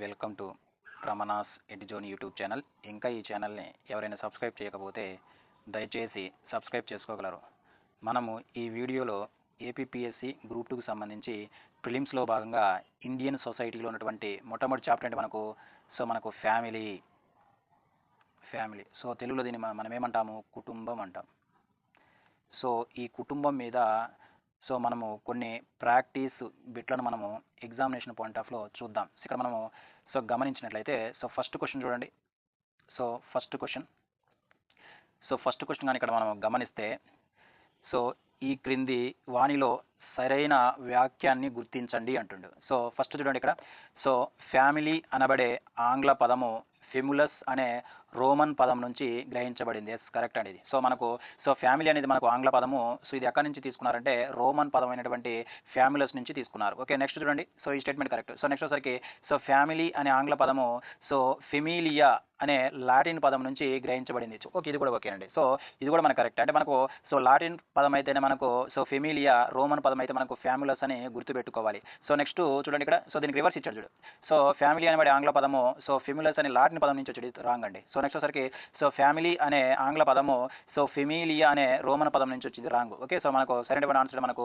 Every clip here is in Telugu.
Welcome to Ramana's EdZone YouTube channel. ఇంకా ఈ ఛానల్ని ఎవరైనా సబ్స్క్రైబ్ చేయకపోతే దయచేసి సబ్స్క్రైబ్ చేసుకోగలరు. మనము ఈ వీడియోలో ఏపీపీఎస్సి గ్రూప్ 2కి సంబంధించి ప్రిలిమ్స్లో భాగంగా ఇండియన్ సొసైటీలో ఉన్నటువంటి మొట్టమొదటి చాప్టర్ అంటే మనకు ఫ్యామిలీ. సో తెలుగులో దీన్ని మనం ఏమంటాము, కుటుంబం అంటాం. సో ఈ కుటుంబం మీద మనము కొన్ని ప్రాక్టీస్ బిట్లను మనము ఎగ్జామినేషన్ పాయింట్ ఆఫ్లో చూద్దాం. ఇక్కడ మనము గమనించినట్లయితే ఫస్ట్ క్వశ్చన్ చూడండి. ఫస్ట్ క్వశ్చన్ కానీ ఇక్కడ మనం గమనిస్తే ఈ క్రింది వాణిలో సరైన వాక్యాన్ని గుర్తించండి అంటుండు. ఫస్ట్ చూడండి ఇక్కడ. ఫ్యామిలీ అనబడే ఆంగ్ల పదము ఫెములస్ అనే రోమన్ పదం నుంచి గ్రహించబడింది. ఎస్, కరెక్ట్ అండి ఇది. మనకు ఫ్యామిలీ అనేది మనకు ఆంగ్ల పదము. ఇది ఎక్కడి నుంచి తీసుకున్నారంటే రోమన్ పదం అయినటువంటి ఫ్యామిలస్ నుంచి తీసుకున్నారు. ఓకే, నెక్స్ట్ చూడండి. ఈ స్టేట్మెంట్ కరెక్ట్. నెక్స్ట్ వచ్చరికి ఫ్యామిలీ అనే ఆంగ్ల పదము ఫెమిలియా అనే లాటిన్ పదం నుంచి గ్రహించబడింది. ఓకే, ఇది కూడా ఓకే అండి. ఇది కూడా మనకు కరెక్ట్. అంటే మనకు లాటిన్ పదం అయితేనే మనకు ఫెమిలియా, రోమన్ పదం అయితే మనకు ఫ్యామిలస్ అని గుర్తుపెట్టుకోవాలి. నెక్స్ట్ చూడండి ఇక్కడ. దీనికి రివర్స్ ఇచ్చాడు చూడు. ఫ్యామిలీ అనబడే ఆంగ్ల పదము ఫెమిలస్ అనే లాటిన్ పదం నుంచి వచ్చేది రాంగ్ అండి. నెక్స్ట్ వచ్చరికి ఫ్యామిలీ అనే ఆంగ్ల పదము ఫెమిలియా అనే రోమన్ పదం నుంచి వచ్చింది రాంగ్. ఓకే, మనకు సరైన ఆన్సర్ మనకు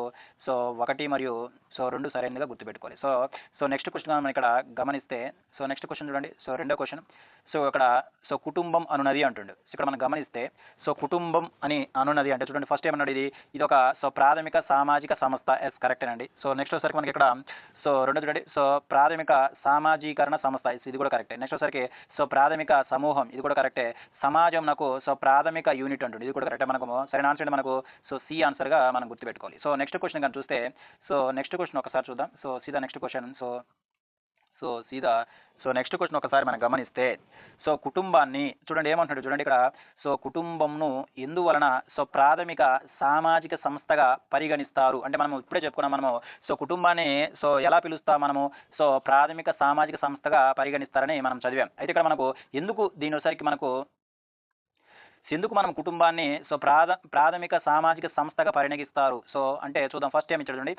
1 మరియు 2 సరైనదిగా గుర్తుపెట్టుకోవాలి. నెక్స్ట్ క్వశ్చన్ మనం ఇక్కడ గమనిస్తే నెక్స్ట్ క్వశ్చన్ చూడండి. రెండో క్వశ్చన్. ఇక్కడ కుటుంబం అనున్నది అంటుండు. ఇక్కడ మనం గమనిస్తే కుటుంబం అని అనున్నది అంటే చూడండి, ఫస్ట్ ఏమన్నాడు, ఇది ఒక ప్రాథమిక సామాజిక సంస్థ. ఎస్, కరెక్ట్ అండి. నెక్స్ట్ వచ్చరికి మనకి ఇక్కడ రెండో చూడండి. ప్రాథమిక సామాజీకరణ సంస్థ. ఇది కూడా కరెక్టే. నెక్స్ట్ వచ్చరికి ప్రాథమిక సమూహం. ఇది కూడా కరెక్టే. సమాజం నాకు ప్రాథమిక యూనిట్ అంటుంది. ఇది కూడా కరెక్టే. మనకు సరైన ఆన్సర్ మనకు సి ఆన్సర్గా మనం గుర్తుపెట్టుకోవాలి. నెక్స్ట్ క్వశ్చన్ కానీ చూస్తే నెక్స్ట్ క్వశ్చన్ ఒకసారి చూద్దాం. సీదా నెక్స్ట్ క్వశ్చన్. సీదా నెక్స్ట్ క్వశ్చన్ ఒకసారి మనం గమనిస్తే కుటుంబాన్ని చూడండి ఏమంటున్నాడు చూడండి ఇక్కడ. కుటుంబంను ఎందువలన ప్రాథమిక సామాజిక సంస్థగా పరిగణిస్తారు అంటే మనం ఇప్పుడే చెప్పుకున్నాం. మనము కుటుంబాన్ని ఎలా పిలుస్తాం మనము ప్రాథమిక సామాజిక సంస్థగా పరిగణిస్తారని మనం చదివాం. అయితే ఇక్కడ మనకు ఎందుకు దీనిసరికి ఎందుకు మనం కుటుంబాన్ని ప్రాథమిక సామాజిక సంస్థగా పరిగణిస్తారు అంటే చూద్దాం. ఫస్ట్ ఏమి చూడండి.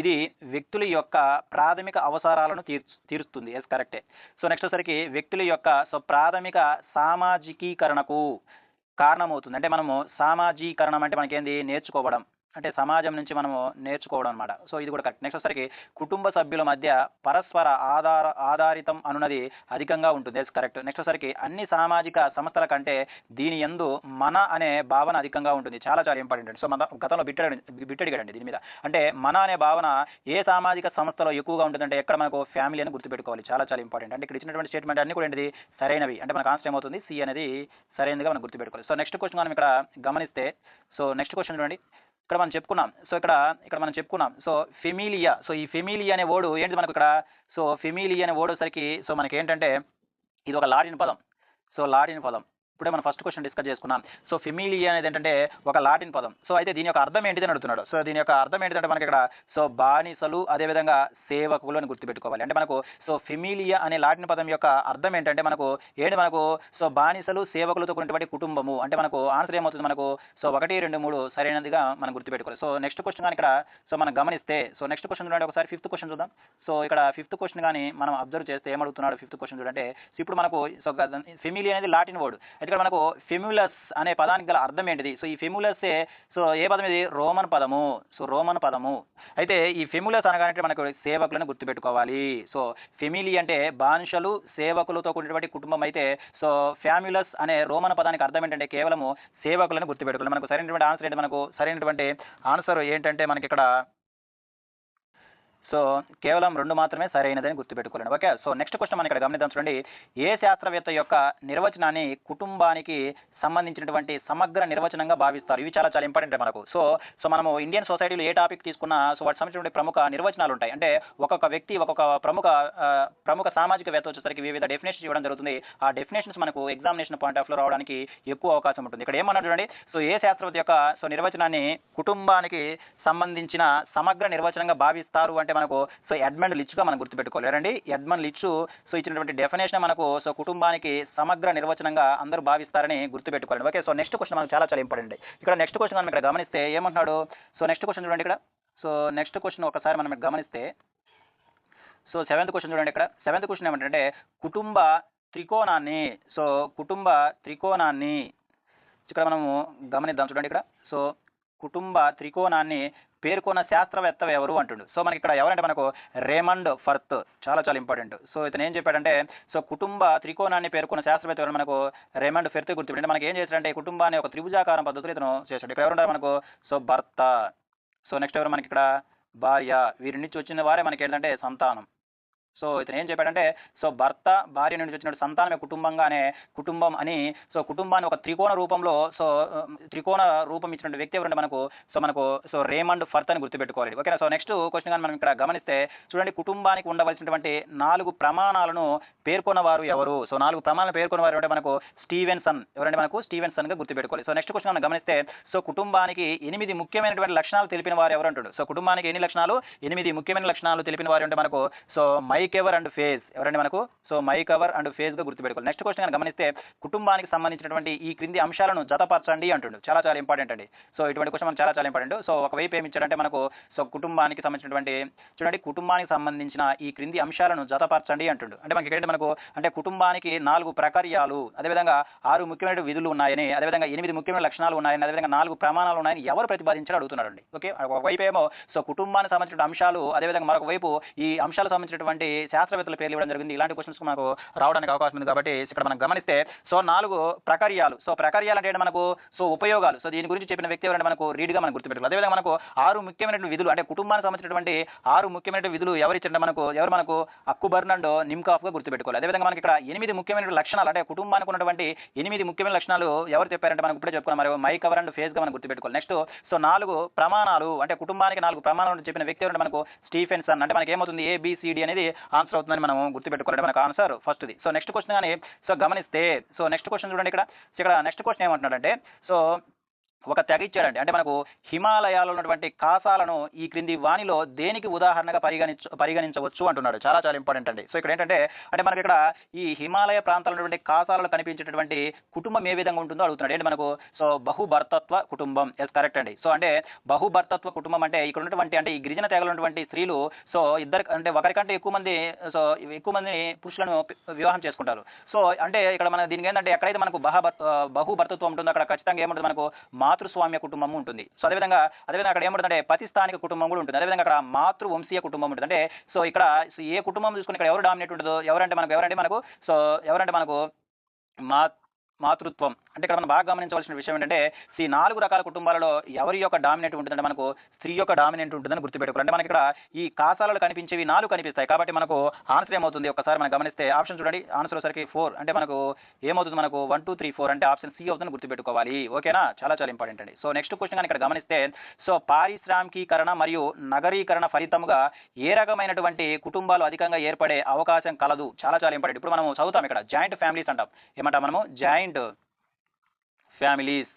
ఇది వ్యక్తుల యొక్క ప్రాథమిక అవసరాలను తీరుస్తుంది. ఎస్, కరెక్టే. నెక్స్ట్ వచ్చరికి వ్యక్తుల యొక్క ప్రాథమిక సామాజికీకరణకు కారణమవుతుంది. అంటే మనము సామాజీకరణం అంటే మనకేంది, నేర్చుకోవడం అంటే సమాజం నుంచి మనము నేర్చుకోవడం అనమాట. ఇది కూడా కరెక్ట్. నెక్స్ట్ వచ్చరికి కుటుంబ సభ్యుల మధ్య పరస్పర ఆధారితం అనున్నది అధికంగా ఉంటుంది. Yes, correct. నెక్స్ట్ వచ్చరికి అన్ని సామాజిక సంస్థల కంటే దీని యందు మన అనే భావన అధికంగా ఉంటుంది. చాలా ఇంపార్టెంట్ అండి. మన గతంలో బిట్టడిగాడండి దీని మీద. అంటే మన అనే భావన ఏ సామాజిక సంస్థలో ఎక్కువగా ఉంటుందంటే ఎక్కడ మనకు ఫ్యామిలీ అని గుర్తుపెట్టుకోవాలి. చాలా ఇంపార్టెంట్. అంటే ఇక్కడ ఇచ్చినటువంటి స్టేట్మెంట్ అన్ని కూడా ఏంటిది, సరైనవి. అంటే మనకు ఆన్సర్ ఏమవుతుంది, సి అనేది సరైనదిగా మనం గుర్తుపెట్టుకోవాలి. నెక్స్ట్ క్వశ్చన్ మనం ఇక్కడ గమనిస్తే నెక్స్ట్ క్వశ్చన్ చూడండి. ఇక్కడ మనం చెప్పుకున్నాం. ఇక్కడ మనం చెప్పుకున్నాం ఫెమిలియా. ఈ ఫెమిలియా అనే వర్డ్ ఏంటి మనకు ఇక్కడ. ఫెమిలియా అనే వర్డ్ వచ్చరికి మనకి ఏంటంటే ఇది ఒక లాటిన్ పదం. లాటిన్ పదం ఇప్పుడే మనం ఫస్ట్ క్వశ్చన్ డిస్కస్ చేసుకున్నాం. ఫెమిలియా అనేది ఏంటంటే ఒక లాటిన్ పదం. అయితే దీని యొక్క అర్థం ఏంటిదని అడుగుతున్నాడు. దీని యొక్క అర్థం ఏంటంటే మనకి ఇక్కడ బానిసలు అదేవిధంగా సేవకులు అని గుర్తుపెట్టుకోవాలి. అంటే మనకు ఫెమిలియా అనే లాటిన్ పదం యొక్క అర్థం ఏంటంటే మనకు బానిసలు సేవకులతో కూడినటువంటి కుటుంబము. అంటే మనకు ఆన్సర్ ఏమవుతుంది మనకు 1, 2, 3 సరైనదిగా మనం గుర్తుపెట్టుకోవాలి. నెక్స్ట్ క్వశ్చన్ కానీ ఇక్కడ మనం గమనిస్తే నెక్స్ట్ క్వశ్చన్ చూడండి. ఒకసారి ఫిఫ్త్ క్వశ్చన్ చూద్దాం. ఇక్కడ ఫిఫ్త్ క్వశ్చన్ కానీ మనం అబ్జర్వ్ చేస్తే ఏమడుగుతున్నాడు ఫిఫ్త్ క్వశ్చన్ చూడంటే, ఇప్పుడు మనకు ఫెమిలియా అనేది లాటిన్ వర్డ్. ఇక్కడ మనకు ఫెములస్ అనే పదానికి గల అర్థం ఏంటిది. ఈ ఫెములస్ ఏ పదం ఇది, రోమన్ పదము. రోమన్ పదము. అయితే ఈ ఫెములస్ అనగానే మనకు సేవకులను గుర్తుపెట్టుకోవాలి. ఫెమిలీ అంటే బానిసలు సేవకులతో కూడినటువంటి కుటుంబం అయితే ఫ్యామిలస్ అనే రోమన్ పదానికి అర్థం ఏంటంటే కేవలము సేవకులను గుర్తుపెట్టుకోవాలి. మనకు సరైనటువంటి ఆన్సర్ ఏంటి, మనకు సరైనటువంటి ఆన్సర్ ఏంటంటే మనకి ఇక్కడ కేవలం 2 మాత్రమే సరైనదని గుర్తుపెట్టుకోలేండి. ఓకే, నెక్స్ట్ క్వశ్చన్ మనం ఇక్కడ గమనిద్దాం చూడండి. ఏ శాస్త్రవేత్త యొక్క నిర్వచనాన్ని కుటుంబానికి సంబంధించినటువంటి సమగ్ర నిర్వచనంగా భావిస్తారు. ఇవి చాలా ఇంపార్టెంట్ మనకు. మనము ఇండియన్ సొసైటీలో ఏ టాపిక్ తీసుకున్నా వాటి సంబంధించిన ప్రముఖ నిర్వచనాలు ఉంటాయి. అంటే ఒక్కొక్క వ్యక్తి ఒక్కొక్క ప్రముఖ సామాజికవేత్త వచ్చేసరికి వివిధ డెఫినేషన్స్ ఇవ్వడం జరుగుతుంది. ఆ డెఫినేషన్స్ మనకు ఎగ్జామినేషన్ పాయింట్ ఆఫ్ లో రావడానికి ఎక్కువ అవకాశం ఉంటుంది. ఇక్కడ ఏమన్నా చూడండి. ఏ శాస్త్రవేత్త యొక్క నిర్వచనాన్ని కుటుంబానికి సంబంధించిన సమగ్ర నిర్వచనంగా భావిస్తారు అంటే మనకు ఎడ్మండ్ లిచ్ గా మనం గుర్తుపెట్టుకోలేరండి. ఎడ్మండ్ లిచ్ ఇచ్చినటువంటి డెఫినేషన్ మనకు కుటుంబానికి సమగ్ర నిర్వచనంగా అందరూ భావిస్తారని గుర్తుపెట్టుకోండి. ఓకే, నెక్స్ట్ క్వశ్చన్ మనకు చాలా ఇంపార్టెంట్. ఇక్కడ నెక్స్ట్ క్వశ్చన్ మనం ఇక్కడ గమనిస్తే ఏమంటున్నాడు. నెక్స్ట్ క్వశ్చన్ చూడండి ఇక్కడ. నెక్స్ట్ క్వశ్చన్ ఒకసారి మనం గమనిస్తే సో సెవెంత్ క్వశ్చన్ చూడండి. ఇక్కడ సెవెంత్ క్వశ్చన్ ఏమంటే కుటుంబ త్రికోణాన్ని, సో కుటుంబ త్రికోణాన్ని ఇక్కడ మనము గమనిద్దాం చూడండి. ఇక్కడ సో కుటుంబ త్రికోణాన్ని పేర్కొన్న శాస్త్రవేత్త ఎవరు అంటుండు. సో మనకి ఇక్కడ ఎవరంటే మనకు రేమండ్ ఫర్త్, చాలా చాలా ఇంపార్టెంట్. సో ఇతను ఏం చెప్పాడంటే సో కుటుంబ త్రికోణాన్ని పేర్కొన్న శాస్త్రవేత్త ఎవరు మనకు రేమండ్ ఫెర్త్ గుర్తుపెట్టి మనకి ఏం చేశాడంటే ఈ కుటుంబాన్ని ఒక త్రిభుజాకారం పద్ధతిలో ఇతను చేశాడు. ఇక్కడ ఎవరుంటారు మనకు సో భర్త, సో నెక్స్ట్ ఎవరు మనకి ఇక్కడ భార్య, వీరి నుంచి వచ్చిన వారే మనకి ఏంటంటే సంతానం. సో ఇతను ఏం చెప్పాడంటే సో భర్త భార్య నుంచి వచ్చిన సంతానమే కుటుంబంగానే కుటుంబం అని, సో కుటుంబాన్ని ఒక త్రికోణ రూపంలో సో త్రికోణ రూపం ఇచ్చినటువంటి వ్యక్తి ఎవరంటే మనకు సో రేమండ్ ఫర్త్ అని గుర్తుపెట్టుకోవాలి. ఓకేనా. సో నెక్స్ట్ క్వశ్చన్ కానీ మనం ఇక్కడ గమనిస్తే చూడండి, కుటుంబానికి ఉండవలసినటువంటి 4 ప్రమాణాలను పేర్కొన్నవారు ఎవరు. సో 4 ప్రమాణాలను పేర్కొన్నవారు అంటే మనకు స్టీవెన్సన్, ఎవరంటే మనకు స్టీవెన్సన్ గా గుర్తుపెట్టుకోవాలి. సో నెక్స్ట్ క్వశ్చన్ మనం గమనిస్తే సో కుటుంబానికి 8 ముఖ్యమైనటువంటి లక్షణాలు తెలిపిన వారు ఎవరు అంటాడు. సో కుటుంబానికి ఎన్ని లక్షణాలు, 8 ముఖ్యమైన లక్షణాలు తెలిపిన వారు అంటే మనకు సో మైకెవర్ అండ్ ఫేజ్, ఎవరంటే మనకు సో మైకవర్ అండ్ ఫేజ్ గా గుర్తుపెట్టుకోవాలి. నెక్స్ట్ క్వశ్చన్ గమనిస్తే కుటుంబానికి సంబంధించినటువంటి ఈ క్రింది అంశాలను జతపరచండి అంటుండు. చాలా చాలా ఇంపార్టెంట్ అండి. సో ఇటువంటి క్వశ్చన్ మనకు చాలా చాలా ఇంపార్టెంట్. సో ఒకవైపు ఏమి ఇచ్చాడంటే మనకు సో కుటుంబానికి సంబంధించినటువంటి చూడండి, కుటుంబానికి సంబంధించిన ఈ క్రింది అంశాలను జతపరచండి అంటుండు. అంటే మనకి ఏంటంటే మనకు అంటే కుటుంబానికి 4 ప్రకార్యాలు, అదేవిధంగా 6 ముఖ్యమైన విధులు ఉన్నాయని, అదేవిధంగా 8 ముఖ్యమైన లక్షణాలు ఉన్నాయని, అదేవిధంగా 4 ప్రమాణాలు ఉన్నాయని ఎవరు ప్రతిపాదించారు అడుగుతున్నారండి. ఓకే, ఒకవైపు ఏమో సో కుటుంబానికి సంబంధించిన అంశాలు, అదేవిధంగా మరొక వైపు ఈ అంశాలకు సంబంధించినటువంటి శాస్త్రవేత్తల పేర్లు ఇవ్వడం జరిగింది. ఇలాంటి క్వశ్చన్స్ మనకు రావడానికి అవకాశం ఉంది. కాబట్టి ఇక్కడ మనం గమనిస్తే సో 4 ప్రకార్యాలు, సో ప్రకార్యాలు అంటే మనకు సో ఉపయోగాలు, సో దీని గురించి చెప్పిన వ్యక్తి ఎవరంటే మనకు రీడ్ గా మనం గుర్తుపెట్టుకోవాలి. అదేవిధంగా మనకు 6 ముఖ్యమైన విధులు, అంటే కుటుంబానికి సంబంధించినటువంటి 6 ముఖ్యమైన విధులు ఎవరు ఇచ్చారంటే మనకు అక్కుబర్న్ అండ్ నిమ్కాఫ్ గా గుర్తుపెట్టుకోవాలి. అదేవిధంగా మనకి ఇక్కడ 8 ముఖ్యమైన లక్షణాలు, అంటే కుటుంబానికి ఉన్నటువంటి 8 ముఖ్యమైన లక్షణాలు ఎవరు చెప్పారంటే మనం ఇప్పుడే చెప్పుకున్నాం, మరి మైకవర్ అండ్ ఫేజ్ గా మనం గుర్తుపెట్టుకోవాలి. నెక్స్ట్ సో 4 ప్రమాణాలు, అంటే కుటుంబానికి 4 ప్రమాణాలు చెప్పిన వ్యక్తి ఎవరంటే మనకు స్టీఫెన్సన్. అంటే మనకి ఏమవుతుంది ABCD అనేది ఆన్సర్ అవుతుందని మనం గుర్తుపెట్టుకోవాలి. మనకు ఆన్సర్ ఫస్ట్ది. సో నెక్స్ట్ క్వశ్చన్ కానీ సో గమనిస్తే సో నెక్స్ట్ క్వశ్చన్ చూడండి. ఇక్కడ నెక్స్ట్ క్వశ్చన్ ఏమంటున్నాడంటే సో ఒక తెగ ఇచ్చాడండి. అంటే మనకు హిమాలయాల్లో ఉన్నటువంటి కాసాలను ఈ క్రింది వాణిలో దేనికి ఉదాహరణగా పరిగణించవచ్చు అంటున్నాడు. చాలా చాలా ఇంపార్టెంట్ అండి. సో ఇక్కడ ఏంటంటే అంటే మనకి ఇక్కడ ఈ హిమాలయ ప్రాంతాల్లో ఉన్నటువంటి కాసాలలో కనిపించేటటువంటి కుటుంబం ఏ విధంగా ఉంటుందో అడుగుతున్నాడు. ఏంటి మనకు సో బహుభర్తత్వ కుటుంబం. ఎస్ కరెక్ట్ అండి. సో అంటే బహుభర్తత్వ కుటుంబం అంటే ఇక్కడ ఉన్నటువంటి అంటే ఈ గిరిజన తెగలు ఉన్నటువంటి స్త్రీలు సో ఇద్దరు అంటే ఒకరికంటే ఎక్కువ మంది పురుషులను వివాహం చేసుకుంటారు. సో అంటే ఇక్కడ మన దీనికి ఏంటంటే ఎక్కడైతే మనకు బహుభర్తత్వం ఉంటుందో అక్కడ ఖచ్చితంగా ఏముంటుంది, మనకు మాతృస్వామ్య కుటుంబం ఉంటుంది. సో అదేవిధంగా అక్కడ ఏముంటుందంటే పతిస్థానిక కుటుంబం కూడా ఉంటుంది. అదేవిధంగా అక్కడ మాతృవంశీయ కుటుంబం ఉంటుంది. అంటే సో ఇక్కడ ఏ కుటుంబం చూసుకుని ఇక్కడ ఎవరు డామినేట్ ఉంటుందో, ఎవరంటే మనకు మాతృత్వం. అంటే ఇక్కడ మనం బాగా గమనించవలసిన విషయం ఏంటంటే ఈ 4 రకాల కుటుంబాలలో ఎవరి యొక్క డామినేట్ ఉంటుందంటే మనకు స్త్రీ యొక్క డామినేట్ ఉంటుందని గుర్తుపెట్టుకోవాలి. అంటే మనకి ఇక్కడ ఈ కాసాలలో కనిపించేవి 4 కనిపిస్తాయి. కాబట్టి మనకు ఆన్సర్ ఏమవుతుంది ఒకసారి మనం గమనిస్తే ఆప్షన్ చూడండి. ఆన్సర్ వచ్చరికి 4 అంటే మనకు ఏమవుతుంది, మనకు 1 2 3 4 అంటే ఆప్షన్ సి అవుతుందని గుర్తుపెట్టుకోవాలి. ఓకేనా, చాలా చాలా ఇంపార్టెంట్ అండి. సో నెక్స్ట్ క్వశ్చన్ కానీ ఇక్కడ గమనిస్తే సో పారిశ్రామికీకరణ మరియు నగరీకరణ ఫలితంగా ఏ రకమైనటువంటి కుటుంబాలు అధికంగా ఏర్పడే అవకాశం కలదు. చాలా చాలా ఇంపార్టెంట్. ఇప్పుడు మనం చదువుతాం ఇక్కడ జాయింట్ ఫ్యామిలీస్ అంటాం. ఏమంటాం మనము joint families.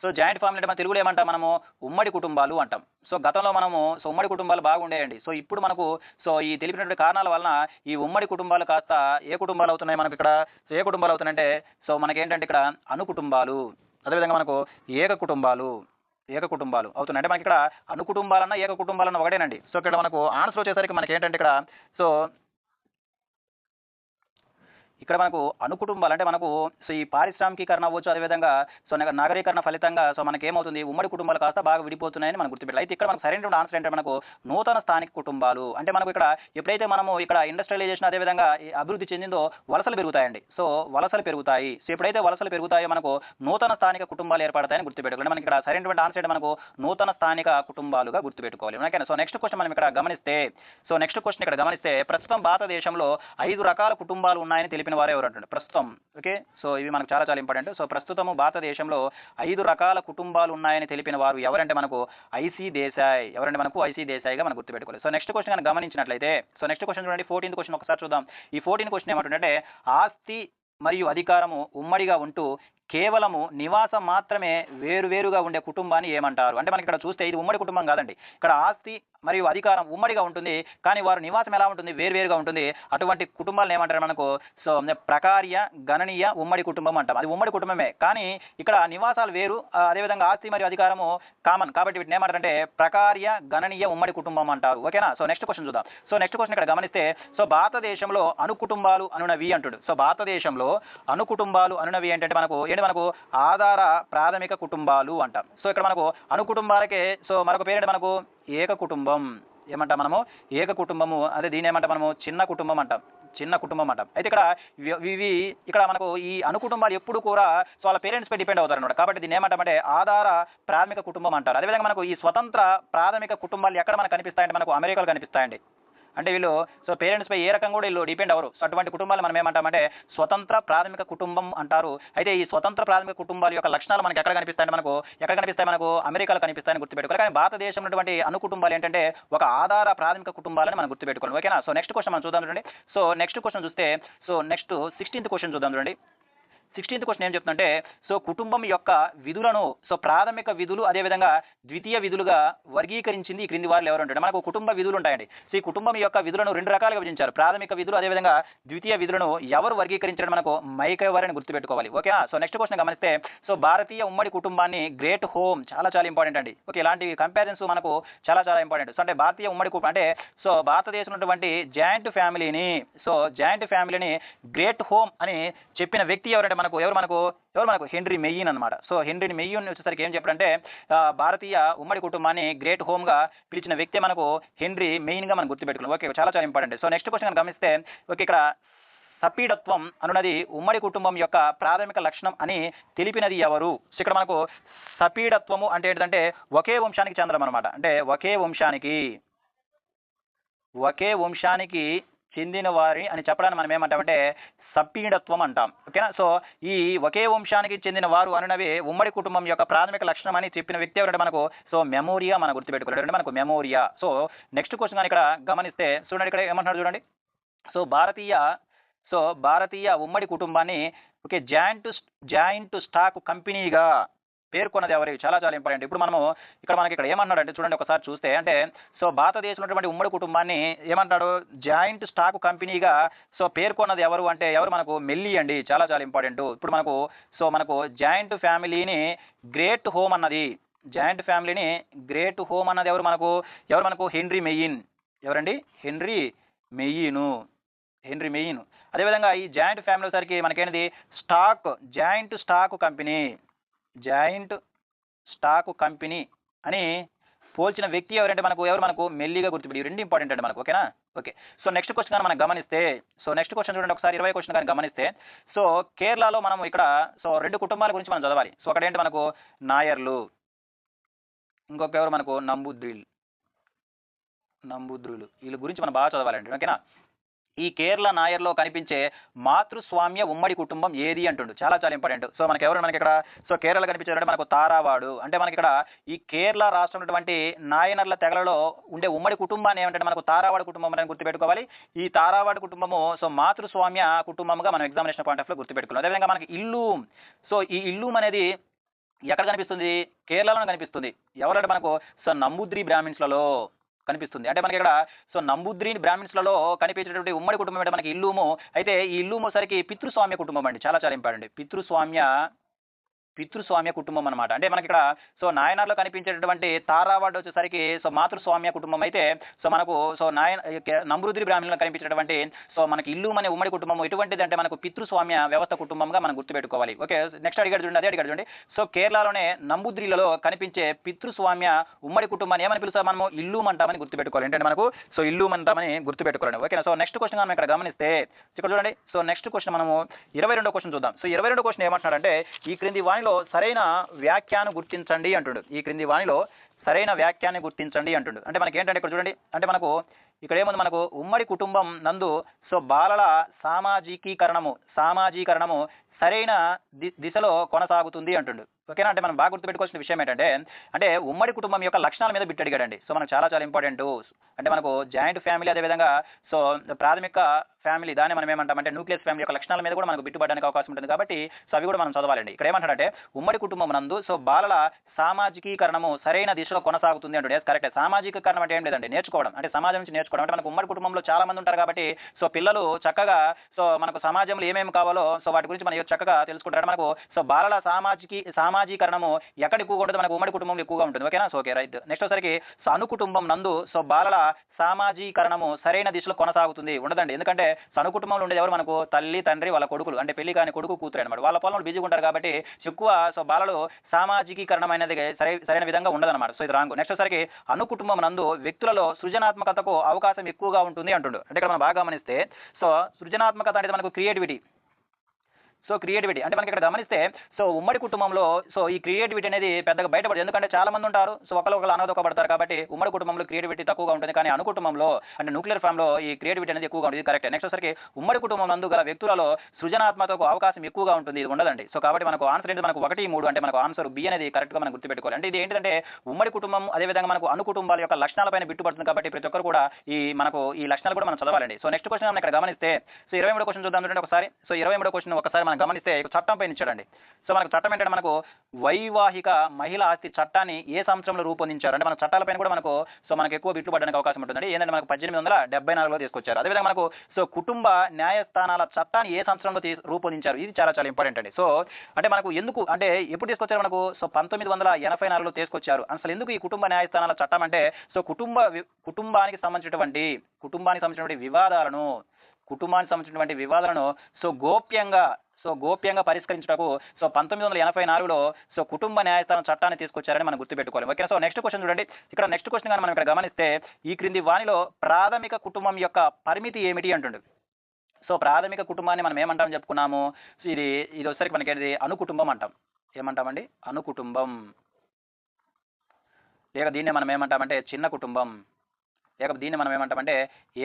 So joint family అంటే మన తెలుగులో ఏమంటాం మనము ఉమ్మడి కుటుంబాలు అంటాం. సో గతంలో మనము సో ఉమ్మడి కుటుంబాలు బాగుండేయండి. సో ఇప్పుడు మనకు సో ఈ తెలిపినటువంటి కారణాల వలన ఈ ఉమ్మడి కుటుంబాలు కాస్త ఏ కుటుంబాలు అవుతున్నాయి మనకి ఇక్కడ, ఏ కుటుంబాలు అవుతున్నాయంటే సో మనకేంటంటే ఇక్కడ అణు కుటుంబాలు, అదేవిధంగా మనకు ఏక కుటుంబాలు అవుతున్నాయి. అంటే మనకి ఇక్కడ అణు కుటుంబాలన్నా ఏక కుటుంబాలన్నా ఒకటేనండి. సో ఇక్కడ మనకు ఆన్సర్ వచ్చేసరికి మనకి ఏంటంటే ఇక్కడ సో ఇక్కడ మనకు అణు కుటుంబాలు అంటే మనకు సో ఈ పారిశ్రామికీకరణ అవ్వచ్చు, అదేవిధంగా సో నగరీకరణ ఫలితంగా సో మనకి ఏమవుతుంది ఉమ్మడి కుటుంబాలు కాస్త బాగా విడిపోతున్నాయని మనం గుర్తుపెట్టాలి. అయితే ఇక్కడ మనకు సరైన ఆన్సర్ ఏంటంటే మనకు నూతన స్థానిక కుటుంబాలు. అంటే మనకు ఇక్కడ ఎప్పుడైతే మనము ఇక్కడ ఇండస్ట్రియలైజేషన్ అదేవిధంగా అభివృద్ధి చెందిందో వలసలు పెరుగుతాయండి. సో వలసలు పెరుగుతాయి. సో ఎప్పుడైతే వలసలు పెరుగుతాయో మనకు నూతన స్థానిక కుటుంబాలు ఏర్పడతాయని గుర్తుపెట్టుకోవాలి. మనకి ఇక్కడ సరైన ఆన్సర్ మనకు నూతన స్థానిక కుటుంబాలుగా గుర్తుపెట్టుకోవాలి. ఓకేనా. సో నెక్స్ట్ క్వశ్చన్ మనం ఇక్కడ గమనిస్తే ప్రస్తుతం భారతదేశంలో 5 రకాల కుటుంబాలు ఉన్నాయని తెలిపిన వారు ఎవరు అంటారు ప్రస్తుతం. ఓకే, సో ఇవి మనకు చాలా చాలా ఇంపార్టెంట్. సో ప్రస్తుతము భారతదేశంలో 5 రకాల కుటుంబాలు ఉన్నాయని తెలిపిన వారు ఎవరంటే మనకు ఐసీ దేశాయ్. ఎవరంటే మనకు ఐసీ దేశాయ్గా మనం గుర్తుపెట్టుకోవాలి. సో నెక్స్ట్ క్వశ్చన్ కనుక గమనించినట్లయితే సో నెక్స్ట్ క్వశ్చన్ చూడండి, 14th క్వశ్చన్ ఒకసారి చూద్దాం. ఈ 14th క్వశ్చన్ ఏమంటుందంటే ఆస్తి మరియు అధికారము ఉమ్మడిగా ఉంటూ కేవలము నివాసం మాత్రమే వేరువేరుగా ఉండే కుటుంబాన్ని ఏమంటారు? అంటే మనకి ఇక్కడ చూస్తే ఇది ఉమ్మడి కుటుంబం కాదండి. ఇక్కడ ఆస్తి మరియు అధికారం ఉమ్మడిగా ఉంటుంది. కానీ వారి నివాసం ఎలా ఉంటుంది? వేరువేరుగా ఉంటుంది. అటువంటి కుటుంబాలను ఏమంటారు మనకు? సో ప్రకార్య, గణనీయ, ఉమ్మడి కుటుంబం అంటాం. అది ఉమ్మడి కుటుంబమే. కానీ ఇక్కడ నివాసాలు వేరు. అదేవిధంగా ఆస్తి మరియు అధికారము కామన్. కాబట్టి వీటిని ఏమంటారంటే ప్రకార్య, గణనీయ, ఉమ్మడి కుటుంబం అంటారు. ఓకేనా? సో నెక్స్ట్ క్వశ్చన్ చూద్దాం. సో నెక్స్ట్ క్వశ్చన్ ఇక్కడ గమనిస్తే సో భారతదేశంలో అణుకుటుంబాలు అనునవి అంటుడు. సో భారతదేశంలో అణుకుటుంబాలు అనునవి ఏంటంటే మనకు ఆధార ప్రాథమిక కుటుంబాలు అంటాం. సో ఇక్కడ మనకు అణుకుటుంబాలకే సో మరొక పేరు మనకు ఏక కుటుంబం. ఏమంటాం మనము? ఏక కుటుంబము. అదే దీని ఏమంటాం మనము? చిన్న కుటుంబం అంటాం. చిన్న కుటుంబం అంటాం. అయితే ఇక్కడ మనకు ఈ అణుకుటుంబాలు ఎప్పుడు కూడా సో వాళ్ళ పేరెంట్స్ పై డిపెండ్ అవుతారు అనమాట. కాబట్టి దీన్ని ఏమంటామంటే ఆధార ప్రాథమిక కుటుంబం అంటారు. అదేవిధంగా మనకు ఈ స్వతంత్ర ప్రాథమిక కుటుంబాలు ఎక్కడ మనకు కనిపిస్తాయంటే మనకు అమెరికాలో కనిపిస్తాయండి. అంటే వీళ్ళు సో పేరెంట్స్ పై ఏ రకం కూడా వీళ్ళు డిపెండ్ అవ్వరు. సో అటువంటి కుటుంబాలు మనం ఏమంటామంటే స్వతంత్ర ప్రాథమిక కుటుంబం అంటారు. అయితే ఈ స్వతంత్ర ప్రాథమిక కుటుంబాల యొక్క లక్షణాలు మనకి ఎక్కడ కనిపిస్తాయంటే ఎక్కడ కనిపిస్తాయి? మనకు అమెరికాలో కనిపిస్తాయని గుర్తుపెట్టుకోవాలి. కానీ భారతదేశంలో ఉన్నటువంటి అణు కుటుంబాలు ఏంటంటే ఒక ఆధార ప్రాథమిక కుటుంబాలని మనం గుర్తుపెట్టుకోవాలి. ఓకేనా? సో నెక్స్ట్ క్వశ్చన్ మనం చూద్దాం చూడండి. సో నెక్స్ట్ క్వశ్చన్ చూస్తే సో నెక్స్ట్ 16th క్వశ్చన్ చూద్దాం చూడండి. 16th క్వశ్చన్ ఏం చెప్తుందంటే సో కుటుంబం యొక్క విధులను సో ప్రాథమిక విధులు అదేవిధంగా ద్వితీయ విధులుగా వర్గీకరించింది ఈ క్రింది వారిలో ఎవరు ఉంటారు? మనకు కుటుంబ విధులు ఉంటాయండి. సో ఈ కుటుంబం యొక్క విధులను రెండు రకాలుగా విభజించారు. ప్రాథమిక విధులు అదేవిధంగా ద్వితీయ విధులను ఎవరు వర్గీకరించడం మనకు మైకెవర్ అని గుర్తుపెట్టుకోవాలి. ఓకేనా? సో నెక్స్ట్ క్వశ్చన్ గమనిస్తే సో భారతీయ ఉమ్మడి కుటుంబాన్ని గ్రేట్ హోమ్ చాలా ఇంపార్టెంట్ అండి. ఓకే, ఇలాంటి కంపారిజన్స్ మనకు చాలా ఇంపార్టెంట్. సో అంటే భారతీయ ఉమ్మడి కుటుంబం అంటే సో భారతదేశంలో ఉన్నటువంటి జాయింట్ ఫ్యామిలీని గ్రేట్ హోమ్ అని చెప్పిన వ్యక్తి ఎవరంటే ఎవరు మనకు హెన్రీ మెయిన్ అనమాట. సో హెన్రీ మెయిన్ వచ్చేసరికి ఏం చెప్పారంటే భారతీయ ఉమ్మడి కుటుంబాన్ని గ్రేట్ హోమ్ గా పిలిచిన వ్యక్తి మనకు హెన్రీ మెయిన్ గా మనం గుర్తుపెట్టుకున్నాం. ఓకే, చాలా ఇంపార్టెంట్. సో నెక్స్ట్ క్వశ్చన్ గమనిస్తే ఓకే, ఇక్కడ సపీడత్వం అనున్నది ఉమ్మడి కుటుంబం యొక్క ప్రాథమిక లక్షణం అని తెలిపినది ఎవరు? సో ఇక్కడ మనకు సపీడత్వము అంటే ఏంటంటే ఒకే వంశానికి చెందడం అనమాట. అంటే ఒకే వంశానికి చెందిన వారి అని చెప్పడానికి మనం ఏమంటామంటే సపీడత్వం అంటాం. ఓకేనా? సో ఈ ఒకే వంశానికి చెందిన వారు అనునవి ఉమ్మడి కుటుంబం యొక్క ప్రాథమిక లక్షణం అని చెప్పిన వ్యక్తి ఎవరంటే సో మెమోరియా మనం గుర్తుపెట్టుకోవాలి. మనకు మెమోరియా. సో నెక్స్ట్ క్వశ్చన్ కానీ ఇక్కడ గమనిస్తే చూడండి, ఇక్కడ ఏమంటున్నారు చూడండి. సో భారతీయ ఉమ్మడి కుటుంబాన్ని ఓకే జాయింట్ స్టాక్ కంపెనీగా పేర్కొన్నది ఎవరు? చాలా ఇంపార్టెంట్. ఇప్పుడు మనకి ఇక్కడ ఏమన్నాడంటే చూడండి ఒకసారి చూస్తే అంటే సో భారతదేశంలో ఉన్నటువంటి ఉమ్మడి కుటుంబాన్ని ఏమంటాడు? జాయింట్ స్టాక్ కంపెనీగా సో పేర్కొన్నది ఎవరు అంటే ఎవరు? మనకు మెల్లి అండి. చాలా ఇంపార్టెంట్. ఇప్పుడు మనకు జాయింట్ ఫ్యామిలీని గ్రేట్ హోమ్ అన్నది ఎవరు మనకు హెన్రీ మెయిన్. ఎవరండి? Henry Maine. అదేవిధంగా ఈ జాయింట్ ఫ్యామిలీ సరికి మనకేంటిది జాయింట్ స్టాక్ కంపెనీ అని పోల్చిన వ్యక్తి ఎవరంటే మనకు మెల్లిగా గుర్తుపెట్టి. రెండు ఇంపార్టెంట్ అండి మనకు. ఓకేనా? ఓకే. సో నెక్స్ట్ క్వశ్చన్ కానీ మనం గమనిస్తే సో నెక్స్ట్ క్వశ్చన్ చూడండి ఒకసారి 20 క్వశ్చన్ కానీ గమనిస్తే సో కేరళలో మనం ఇక్కడ సో రెండు కుటుంబాల గురించి మనం చదవాలి. సో అక్కడ ఏంటి మనకు నాయర్లు, ఇంకొక ఎవరు మనకు నంబూద్రులు వీళ్ళ గురించి మనం బాగా చదవాలండి. ఓకేనా? ఈ కేరళ నాయర్లో కనిపించే మాతృస్వామ్య ఉమ్మడి కుటుంబం ఏది అంటుండు. చాలా ఇంపార్టెంట్. సో మనకి ఇక్కడ సో కేరళ కనిపించారంటే మనకు తారావాడు. అంటే మనకి ఇక్కడ ఈ కేరళ రాష్ట్రం ఉన్నటువంటి నాయనర్ల తెగలలో ఉండే ఉమ్మడి కుటుంబాన్ని ఏమంటే మనకు తారావాడు కుటుంబం అని గుర్తుపెట్టుకోవాలి. ఈ తారావాడు కుటుంబము సో మాతృస్వామ్య కుటుంబంగా మనం ఎగ్జామినేషన్ పాయింట్ ఆఫ్ లో గుర్తుపెట్టుకోవాలి. అదేవిధంగా మనకి ఇల్లూమ్. సో ఈ ఇల్లూమ్ అనేది ఎక్కడ కనిపిస్తుంది? కేరళలో కనిపిస్తుంది. ఎవరంటే సో నంబూద్రి బ్రాహ్మిన్స్లలో కనిపిస్తుంది. అంటే మనకి ఇక్కడ సో నంబూద్రి బ్రాహ్మిన్స్లలో కనిపించేటువంటి ఉమ్మడి కుటుంబం అంటే మనకి ఇల్లూము. అయితే ఈ ఇల్లూము సరికి పితృస్వామ్య కుటుంబం అండి. చాలా ఇంపార్టెంట్. పితృస్వామ్య కుటుంబం అనమాట. అంటే మనకి ఇక్కడ సో నాయనార్లో కనిపించేటటువంటి తారావాడు వచ్చేసరికి సో మాతృస్వామ్య కుటుంబం అయితే సో మనకు సో నంబూద్రి బ్రాహ్మణులు కనిపించేటటువంటి సో మనకి ఇల్లు అనే ఉమ్మడి కుటుంబం ఎటువంటిది అంటే మనకు పితృస్వామ్య వ్యవస్థ కుటుంబంగా మనం గుర్తుపెట్టుకోవాలి. ఓకే, నెక్స్ట్ అడిగాడు చూడండి. సో కేరళలోనే నంబూద్రిలలో కనిపించే పితృస్వామ్య ఉమ్మడి కుటుంబాన్ని ఏమని పిలుస్తాం? మనము ఇల్లు అంటామని గుర్తుపెట్టుకోవాలి. ఏంటంటే మనకు సో ఇల్లు అంటామని గుర్తుపెట్టుకోవాలి. ఓకేనా? సో నెక్స్ట్ క్వశ్చన్ మనం ఇక్కడ గమనిస్తే ఇక్కడ చూడండి. సో నెక్స్ట్ క్వశ్చన్ మనము 22వ క్వశ్చన్ చూద్దాం. సో 22వ క్వశ్చన్ ఏమంటున్నాడంటే ఈ క్రింది వాణిలో సరైన వ్యాఖ్యాను గుర్తించండి అంటుడు. ఈ క్రింది వాణిలో సరైన వ్యాఖ్యాన్ని గుర్తించండి అంటుడు. అంటే మనకి ఏంటంటే ఇక్కడ చూడండి, అంటే ఇక్కడ ఏముంది? మనకు ఉమ్మడి కుటుంబం నందు సో బాలల సామాజీకరణము సరైన దిశలో కొనసాగుతుంది అంటుండు. ఓకేనా? అంటే మనం బాగా గుర్తుపెట్టుకోవాల్సిన విషయం ఏంటంటే అంటే ఉమ్మడి కుటుంబం యొక్క లక్షణాల మీద బిట్ అడిగాడండి. సో మనకు చాలా ఇంపార్టెంట్. అంటే మనకు జాయింట్ ఫ్యామిలీ అదేవిధంగా సో ప్రాథమిక ఫ్యామిలీ దాన్ని మనం ఏమంటామంటే న్యూక్లియస్ ఫ్యామిలీ యొక్క లక్షణాల మీద కూడా మనకు బిట్టుపడడానికి అవకాశం ఉంటుంది కాబట్టి సో అవి కూడా మనం చదవాలండి. ఇక్కడ ఏమంటారంటే ఉమ్మడి కుటుంబం నందు సో బాలల సామాజికీకరణము సరైన దిశలో కొనసాగుతుంది అంటాడు. Yes correct. సామాజికీకరణం అంటే ఏం లేదండి, నేర్చుకోవడం అంటే సమాజం నుంచి నేర్చుకోవడం. అంటే మనకు ఉమ్మడి కుటుంబంలో చాలా మంది ఉంటారు కాబట్టి సో పిల్లలు చక్కగా సో మనకు సమాజంలో ఏమేమి కావాలో సో వాటి గురించి మనం చక్కగా తెలుసుకుంటారు. మనకు సో బాలల సామాజీకరణము ఎక్కడ ఎక్కువగా ఉంటుంది, మనకు ఉమ్మడి కుటుంబంలో ఎక్కువగా ఉంటుంది. ఓకేనా? So okay right. నెక్స్ట్ వచ్చరికి సో అనుకుటుంబం నందు సో బాలల సామాజీకరణము సరైన దిశలో కొనసాగుతుంది ఉండదండి. ఎందుకంటే సను కుటుంబంలో ఉండేది ఎవరు, మనకు తల్లి తండ్రి వాళ్ళ కొడుకులు అంటే పెళ్లి కాని కొడుకు కూతురు అనమాట. వాళ్ళ పొలంలో బిజీగా ఉంటారు కాబట్టి ఎక్కువ సో బాలలు సామాజికీకరణం అనేది సరైన విధంగా ఉండదన్నమాట. సో ఇది రాంగ్. నెక్స్ట్ వచ్చరికి అనుకుటుంబం నందు వ్యక్తులలో సృజనాత్మకతకు అవకాశం ఎక్కువగా ఉంటుంది అంటుండు. అంటే ఇక్కడ మనం బాగా గమనిస్తే సో సృజనాత్మకత అనేది మనకు క్రియేటివిటీ. సో క్రియేటివిటీ అంటే మనకి ఇక్కడ గమనిస్తే సో ఉమ్మడి కుటుంబంలో సో ఈ క్రియేటివిటీ అనేది పెద్దగా బయటపడదు. ఎందుకంటే చాలా మంది ఉంటారు, సో ఒకరు అనదొక్కబడతారు కాబట్టి ఉమ్మడి కుటుంబంలో క్రియేటివిటీ తక్కువగా ఉంటుంది. కానీ అనుకుటుంబంలో అంటే న్యూక్లియర్ ఫ్యామిలీలో ఈ క్రియేటివిటీ అనేది ఎక్కువగా ఉంటుంది. కరెక్ట్. నెక్స్ట్ వచ్చరికి ఉమ్మడి కుటుంబం నందు గల వ్యక్తులలో సృజనాత్మకతకు అవకాశం ఎక్కువగా ఉంటుంది, ఇది ఉండదండి. సో కాబట్టి మనకు ఆన్సర్ ఏంటి, మనకు 1, 3 అంటే మనకు ఆన్సర్ బి అనేది కరెక్ట్గా మనం గుర్తుపెట్టుకోవాలి. అంటే ఇది ఏంటంటే ఉమ్మడి కుటుంబం అదేవిధంగా మనకు అనుకుటుంబాల యొక్క లక్షణాలపైన బిట్టుపడుతుంది కాబట్టి ప్రతి ఒక్కరు కూడా ఈ లక్షణాలు కూడా మనం చదవాలండి. సో నెక్స్ట్ క్వశ్చన్ మనం ఇక్కడ గమనిస్తే సో 23వ క్వశ్చన్ చూద్దాం చూడండి ఒకసారి. సో 23వ క్వశ్చన్ ఒకసారి మనం గమనిస్తే చట్టం పైన ఇచ్చాడండి. సో మనకు చట్టం ఏంటంటే మనకు వైవాహిక మహిళా ఆస్తి చట్టాన్ని ఏ సంవత్సరంలో రూపొందించారు అంటే మన చట్టాలపైన కూడా మనకు ఎక్కువ బిట్టుపడడానికి అవకాశం ఉంటుందండి. ఏంటంటే మనకు 1874లో తీసుకొచ్చారు. అదేవిధంగా మనకు సో కుటుంబ న్యాయస్థానాల చట్టాన్ని ఏ సంవత్సరంలో రూపొందించారు, ఇది చాలా చాలా ఇంపార్టెంట్ అండి. సో అంటే మనకు ఎందుకు అంటే ఎప్పుడు తీసుకొచ్చారు, మనకు సో 1984లో తీసుకొచ్చారు. అసలు ఎందుకు ఈ కుటుంబ న్యాయస్థానాల చట్టం అంటే సో కుటుంబానికి సంబంధించినటువంటి వివాదాలను సో గోప్యంగా పరిష్కరించటకు సో 1984లో సో కుటుంబ న్యాయస్థానం చట్టాన్ని తీసుకొచ్చారని మనం గుర్తుపెట్టుకోవాలి. ఓకే. సో నెక్స్ట్ క్వశ్చన్ చూడండి. ఇక్కడ నెక్స్ట్ క్వశ్చన్ కానీ మనం ఇక్కడ గమనిస్తే ఈ క్రింది వానిలో ప్రాథమిక కుటుంబం యొక్క పరిమితి ఏమిటి అంటుండు. సో ప్రాథమిక కుటుంబాన్ని మనం ఏమంటామని చెప్పుకున్నాము, ఇది వచ్చేసరికి మనకి అనుకుటుంబం అంటాం. ఏమంటామండి, అనుకుటుంబం. లేక దీన్ని మనం ఏమంటామంటే చిన్న కుటుంబం, లేక దీన్ని మనం ఏమంటామంటే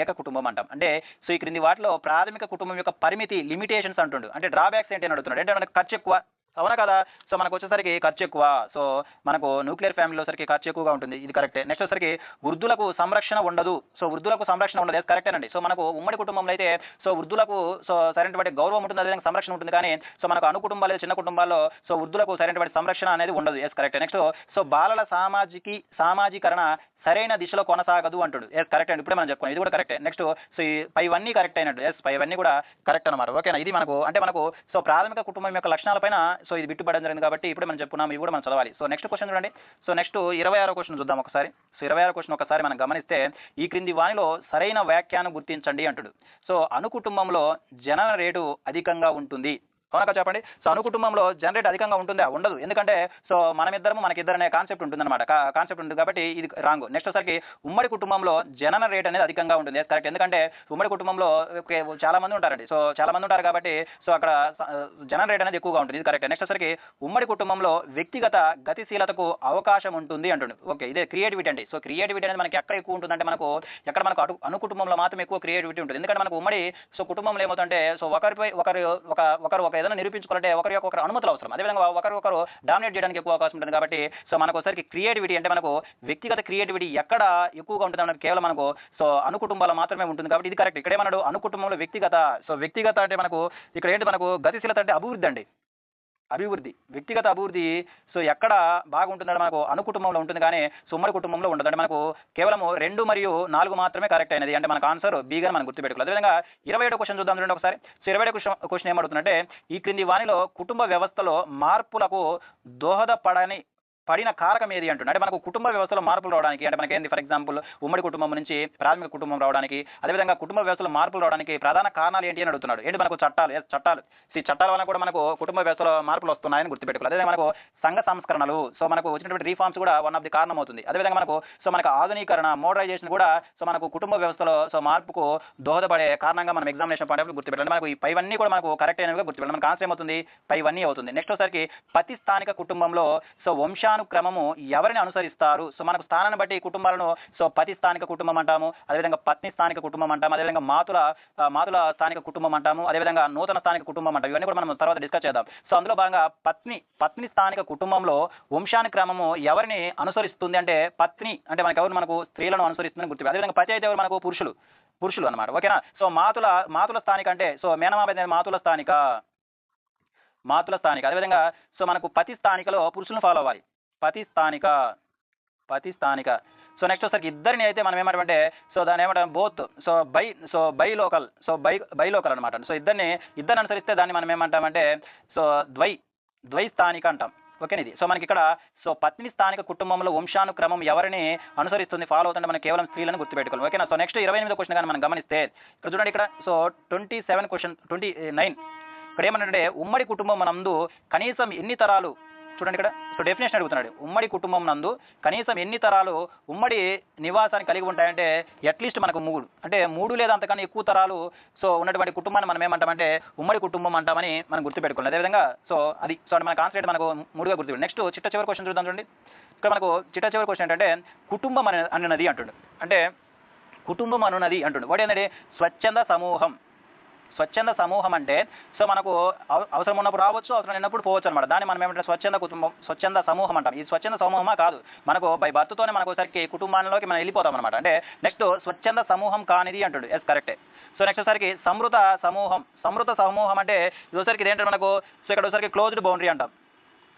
ఏక కుటుంబం అంటాం. అంటే సో ఈ క్రింది వాటిలో ప్రాథమిక కుటుంబం యొక్క పరిమితి లిమిటేషన్స్ అంటుండు. అంటే డ్రాబ్యాక్స్ ఏంటి అని అడుగుతున్నాడు. అంటే మనకు ఖర్చు ఎక్కువ, అవునా కదా. సో మనకు వచ్చేసరికి ఖర్చు ఎక్కువ, సో మనకు న్యూక్లియర్ ఫ్యామిలీలో సరికి ఖర్చు ఎక్కువగా ఉంటుంది, ఇది కరెక్టే. నెక్స్ట్ వచ్చేసరికి వృద్ధులకు సంరక్షణ ఉండదు. సో వృద్ధులకు సంరక్షణ ఉండదు, కరెక్టేనండి. సో మనకు ఉమ్మడి కుటుంబంలో అయితే సో వృద్ధులకు సో సరైనటువంటి గౌరవం ఉంటుంది, అదేవిధంగా సంరక్షణ ఉంటుంది. కానీ సో మనకు అనుకుటుంబాలు చిన్న కుటుంబాల్లో సో వృద్ధులకు సరైనటువంటి సంరక్షణ అనేది ఉండదు, ఎస్ కరెక్టే. నెక్స్ట్ సో బాలల సామాజీకరణ సరైన దిశలో కొనసాగదు అంటాడు. ఎస్ కరెక్ట్ అండి, ఇప్పుడే మనం చెప్పుకున్నాం, ఇది కూడా కరెక్టే. నెక్స్ట్ సో ఈ పైవన్నీ కరెక్ట్ అయినట్టు, ఎస్ పైవన్నీ కూడా కరెక్ట్ అనమాట. ఓకేనా. ఇది మనకు సో ప్రాథమిక కుటుంబం యొక్క లక్షణాలపైన సో ఇది బిట్టుపడడం జరిగింది కాబట్టి ఇప్పుడే మనం చెప్పుకున్నాం, ఇవి కూడా మనం చదవాలి. సో నెక్స్ట్ క్వశ్చన్ చూడండి. సో నెక్స్ట్ 26వ క్వశ్చన్ చూద్దాం ఒకసారి. సో 26వ క్వశ్చన్ ఒకసారి మనం గమనిస్తే ఈ క్రింది వానిలో సరైన వ్యాఖ్యానం గుర్తించండి అంటాడు. సో అనుకుటుంబంలో జనన రేటు అధికంగా ఉంటుంది, అవునా చెప్పండి. సో అనుకుటుంబంలో జనరేట్ అధికంగా ఉంటుందా, ఉండదు. ఎందుకంటే సో మనకిద్దరు అనే కాన్సెప్ట్ ఉంటుందన్నమాట, కాన్సెప్ట్ ఉంటుంది కాబట్టి ఇది రాంగ్. నెక్స్ట్ వచ్చరికి ఉమ్మడి కుటుంబంలో జనన రేట్ అనేది అధికంగా ఉంటుంది, కరెక్ట్. ఎందుకంటే ఉమ్మడి కుటుంబంలో చాలా మంది ఉంటారండి, సో చాలా మంది ఉంటారు కాబట్టి సో అక్కడ జనన రేట్ అనేది ఎక్కువగా ఉంటుంది, ఇది కరెక్ట్. నెక్స్ట్ వచ్చరికి ఉమ్మడి కుటుంబంలో వ్యక్తిగత గతిశీలతకు అవకాశం ఉంటుంది అంటుంది. ఓకే, ఇదే క్రియేటివిటీ అండి. సో క్రియేటివిటీ అనేది మనకి ఎక్కడ ఎక్కువ ఉంటుందంటే మనకు అనుకుటుంబంలో మాత్రం ఎక్కువ క్రియేటివిటీ ఉంటుంది. ఎందుకంటే మనకు ఉమ్మడి సో కుటుంబంలో ఏమవుతుంటే సో ఒకరిపై ఒకరు ఏదైనా నిరూపించుకోవాలంటే ఒకరి అనుమతులు అవసరం, అదేవిధంగా ఒకరు డామినేట్ చేయడానికి ఎక్కువ అవకాశం ఉంటుంది. కాబట్టి సో మనకు ఒకసారి క్రియేటివిటీ అంటే మనకు వ్యక్తిగత క్రియేటివిటీ ఎక్కడ ఎక్కువగా ఉంటుంది మనకు కేవలం మనకు సో అనుకుటుంబాలు మాత్రమే ఉంటుంది కాబట్టి ఇది కరెక్ట్. ఇక్కడేమన్నాడు, అనుకుటుంబంలో వ్యక్తిగత అంటే మనకు ఇక్కడ ఏంటి, మనకు గతిశీలత అంటే అభివృద్ధి అండి, వ్యక్తిగత అభివృద్ధి సో ఎక్కడ బాగుంటుందంటే మనకు అనుకుటుంబంలో ఉంటుంది, కానీ ఉమ్మడి కుటుంబంలో ఉండదు. అంటే మనకు కేవలం 2 మరియు 4 మాత్రమే కరెక్ట్ అయినది, అంటే మనకు ఆన్సర్ బి గాని మనం గుర్తుపెట్టుకోవాలి. అదేవిధంగా 27వ క్వశ్చన్ చూద్దాం చూడండి ఒకసారి. సో 27వ క్వశ్చన్ ఏమడుగుతుందంటే ఈ క్రింది వానిలో కుటుంబ వ్యవస్థలో మార్పులకు పడిన కారకం ఏది అంటుంది. అంటే మనకు కుటుంబ వ్యవస్థలో మార్పులు రావడానికి, అంటే మనకి ఏంటి, ఫర్ ఎగ్జాంపుల్ ఉమ్మడి కుటుంబం నుంచి ప్రాథమిక కుటుంబం రావడానికి, అదేవిధంగా కుటుంబ వ్యవస్థలో మార్పులు రావడానికి ప్రధాన కారణాలు ఏంటి అని అడుగుతున్నాడు. ఏంటి, మనకు చట్టాలు. ఈ చట్టాల వల్ల కూడా మనకు కుటుంబ వ్యవస్థలో మార్పులు వస్తున్నాయని గుర్తుపెట్టుకోవాలి. అదేవిధంగా మనకు సంఘ సంస్కరణలు, సో మనకు వచ్చినటువంటి రీఫార్మ్స్ కూడా వన్ ఆఫ్ ది కారణం అవుతుంది. అదేవిధంగా మనకు ఆధునీకరణ, మోడరైజేషన్ కూడా సో మనకు కుటుంబ వ్యవస్థలో సో మార్పుకు దోహదపడే కారణంగా మనం ఎగ్జామినేషన్ పాయింట్ గుర్తుపెట్టాలి. మనకు ఈ పైవన్నీ కూడా మనకు కరెక్ట్ అయినవిగా గుర్తుపెట్టాలి. మనకు ఆన్సర్ ఏమవుతుంది, పైవన్నీ అవుతుంది. నెక్స్ట్ ఒకసారికి ప్రతి స్థానిక కుటుంబంలో సో వంశానుక్రమము ఎవరిని అనుసరిస్తారు? సో మనకు స్థానాన్ని బట్టి కుటుంబాలను సో పతి స్థానిక కుటుంబం అంటాము, అదేవిధంగా పత్ని స్థానిక కుటుంబం అంటాము, అదేవిధంగా మాతుల స్థానిక కుటుంబం అంటాము, అదేవిధంగా నూతన స్థానిక కుటుంబం అంటాము. ఇవన్నీ కూడా మనం తర్వాత డిస్కస్ చేద్దాం. సో అందులో భాగంగా పత్ని స్థానిక కుటుంబంలో వంశానుక్రమము ఎవరిని అనుసరిస్తుంది అంటే పత్ని అంటే మనకు స్త్రీలను అనుసరిస్తుందని గుర్తు. అదేవిధంగా పతి అయితే ఎవరు? మనకు పురుషులు అన్నమాట. ఓకేనా? సో మాతుల స్థానిక అంటే సో మేనమామ అనేది మాతుల స్థానిక. అదేవిధంగా సో మనకు పతి స్థానికలో పురుషులను ఫాలో అవ్వాలి. పతి స్థానిక. సో నెక్స్ట్ వచ్చేసరికి ఇద్దరిని అయితే మనం ఏమంటామంటే సో దాన్ని ఏమంటాం బోత్ బై లోకల్ అనమాట. సో ఇద్దరిని అనుసరిస్తే దాన్ని మనం ఏమంటామంటే సో ద్వై స్థానిక అంటాం. ఓకేనా? ఇది సో మనకి ఇక్కడ సో పత్ని స్థానిక కుటుంబంలో వంశానుక్రమం ఎవరిని అనుసరిస్తుంది, ఫాలో అవుతుంటే మనం కేవలం స్త్రీలను గుర్తుపెట్టుకోవాలి. ఓకేనా? సో నెక్స్ట్ 28వ క్వశ్చన్ కానీ మనం గమనిస్తే ఇక్కడ చూడండి, ఇక్కడ సో 27 క్వశ్చన్ 29 ఇక్కడ ఏమన్నాడంటే ఉమ్మడి కుటుంబం నందు కనీసం ఎన్ని తరాలు, చూడండి ఇక్కడ సో డెఫినేషన్ అడుగుతున్నాడు. ఉమ్మడి కుటుంబం నందు కనీసం ఎన్ని తరాలు ఉమ్మడి నివాసాన్ని కలిగి ఉంటాయంటే అట్లీస్ట్ మనకు 3 అంటే 3 లేదా అంతకన్నా ఎక్కువ తరాలు సో ఉన్నటువంటి కుటుంబాన్ని మనం ఏమంటామంటే ఉమ్మడి కుటుంబం అంటామని మనం గుర్తుపెట్టుకోవాలి. అదేవిధంగా సో మన కాన్సెప్ట్ మనకు 3గా గుర్తుపెట్టు. నెక్స్ట్ చిట్ట చివరి క్వశ్చన్ చూద్దాం. చూడండి ఇక్కడ మనకు చిట్ట చివరి క్వశ్చన్ ఏంటంటే కుటుంబం అన్నది అంటుండు. అంటే కుటుంబం అనున్నది అంటుండు. వాడు ఏంటంటే స్వచ్ఛంద సమూహం అంటే సో మనకు అవసరం ఉన్నప్పుడు రావచ్చు, అవసరం లేనప్పుడు పోవచ్చు అనమాట. దాన్ని మనం ఏమంటే స్వచ్ఛంద సమూహం అంటాం. ఈ స్వచ్ఛంద సమూహమా కాదు, మనకు బై బర్త్తోనే మనకు ఒకసారికి కుటుంబాల్లోకి మనం వెళ్ళిపోతాం అనమాట. అంటే నెక్స్ట్ స్వచ్ఛంద సమూహం కానిది అంటాడు. ఎస్ కరెక్టే. సో నెక్స్ట్ వచ్చరికి సమృత సమూహం అంటే ఒకసారికి ఇదేంటంటే మనకు సో ఇక్కడ ఒకసారికి క్లోజ్డ్ బౌండరీ అంటాం.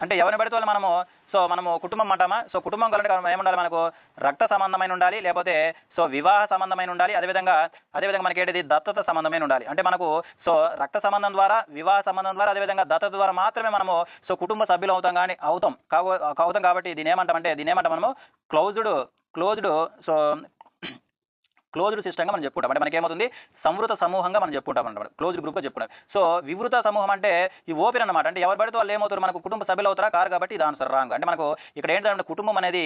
అంటే ఎవరిని పడితే వాళ్ళు మనము కుటుంబం అంటామా? సో కుటుంబం కలంటే ఏముండాలి? మనకు రక్త సంబంధమైన ఉండాలి, లేకపోతే సో వివాహ సంబంధమైన ఉండాలి, అదేవిధంగా మనకి ఏంటిది దత్తత సంబంధమైన ఉండాలి. అంటే మనకు సో రక్త సంబంధం ద్వారా, వివాహ సంబంధం ద్వారా, అదేవిధంగా దత్తత ద్వారా మాత్రమే మనము సో కుటుంబ సభ్యులు అవుతాం కాబట్టి దీని ఏమంటాం మనము క్లోజ్డ్ సో క్లోజ్డ్ సిస్టమ్గా మనం చెప్పుకుంటాం. అంటే మనకి ఏమవుతుంది? సంవృత సమూహంగా మనం చెప్పుకుంటాం అన్నమాట. క్లోజ్డ్ గ్రూప్గా చెప్పుకుంటాం. సో వివృత సమూహం అంటే ఈ ఓపెన్ అనమాట. అంటే ఎవరు పడితే వాళ్ళు ఏమవుతారు? మనకు కుటుంబ సభ్యులు అవుతారా? కారు. కాబట్టి ఇది ఆన్సర్ రాంగ్. అంటే మనకు ఇక్కడ ఏంటంటే కుటుంబం అనేది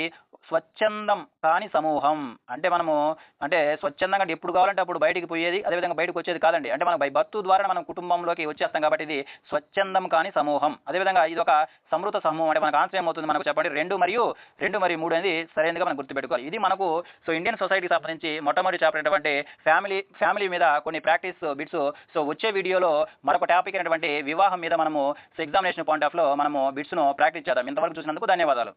స్వచ్ఛందం కాని సమూహం. అంటే అంటే స్వచ్ఛందంగా అంటే ఎప్పుడు కావాలంటే అప్పుడు బయటికి పోయేది, అదేవిధంగా బయటకు వచ్చేది కాదండి. అంటే మనం బై బర్త్ ద్వారా మనం కుటుంబంలోకి వచ్చేస్తాం కాబట్టి ఇది స్వచ్ఛందం కాని సమూహం. అదేవిధంగా ఇది ఒక సంవృత సమూహం. అంటే మనకు ఆన్సర్ ఏమవుతుంది? మనకు చెప్పండి 2 మరియు 3 అనేది సరైనదిగా మనం గుర్తుపెట్టుకోవాలి. ఇది మనకు సో ఇండియన్ సొసైటీకి సంబంధించి మొట్టమొదటి చాప్టర్ అయినటువంటి ఫ్యామిలీ మీద కొన్ని ప్రాక్టీస్ బిట్స్. సో వచ్చే వీడియోలో మరొక టాపిక్ అయినటువంటి వివాహం మీద మనము సో ఎగ్జామినేషన్ పాయింట్ ఆఫ్ లో మనము బిట్స్ను ప్రాక్టీస్ చేద్దాం. ఇంతవరకు చూసినందుకు ధన్యవాదాలు.